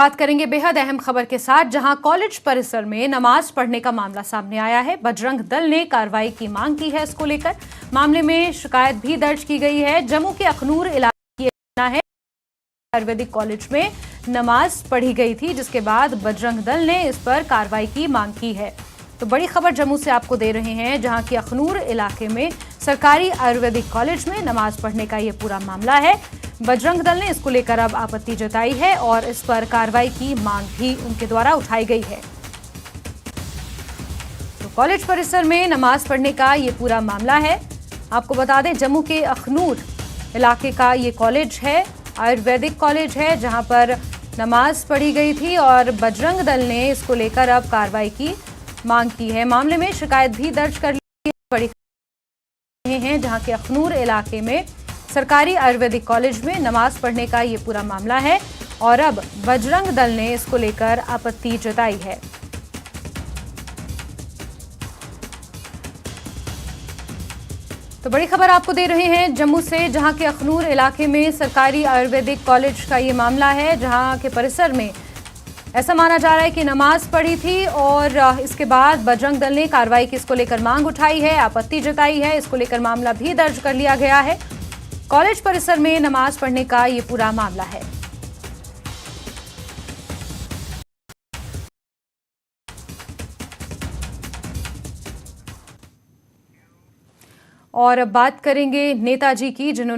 बात करेंगे बेहद अहम खबर के साथ, जहां कॉलेज परिसर में नमाज पढ़ने का मामला सामने आया है। बजरंग दल ने कार्रवाई की मांग की है। इसको लेकर मामले में शिकायत भी दर्ज की गई है। जम्मू के अखनूर इलाके की घटना है। आयुर्वेदिक कॉलेज में नमाज पढ़ी गई थी, जिसके बाद बजरंग दल ने इस पर कार्रवाई की मांग की है। तो बड़ी खबर जम्मू से आपको दे रहे हैं, जहां की अखनूर इलाके में सरकारी आयुर्वेदिक कॉलेज में नमाज पढ़ने का ये पूरा मामला है। बजरंग दल ने इसको लेकर अब आपत्ति जताई है और इस पर कार्रवाई की मांग भी उनके द्वारा उठाई गई है। तो कॉलेज परिसर में नमाज पढ़ने का ये पूरा मामला है। आपको बता दें, जम्मू के अखनूर इलाके का ये कॉलेज है, आयुर्वेदिक कॉलेज है, जहां पर नमाज पढ़ी गई थी और बजरंग दल ने इसको लेकर अब कार्रवाई की मांग की है। मामले में शिकायत भी दर्ज कर ली बड़ी हैं, जहां के अखनूर इलाके में सरकारी आयुर्वेदिक कॉलेज में नमाज पढ़ने का ये पूरा मामला है और अब बजरंग दल ने इसको लेकर आपत्ति जताई है। तो बड़ी खबर आपको दे रहे हैं जम्मू से, जहां के अखनूर इलाके में सरकारी आयुर्वेदिक कॉलेज का ये मामला है, जहां के परिसर में ऐसा माना जा रहा है कि नमाज पढ़ी थी और इसके बाद बजरंग दल ने कार्रवाई की इसको लेकर मांग उठाई है, आपत्ति जताई है। इसको लेकर मामला भी दर्ज कर लिया गया है। कॉलेज परिसर में नमाज पढ़ने का ये पूरा मामला है। और अब बात करेंगे नेताजी की, जिन्होंने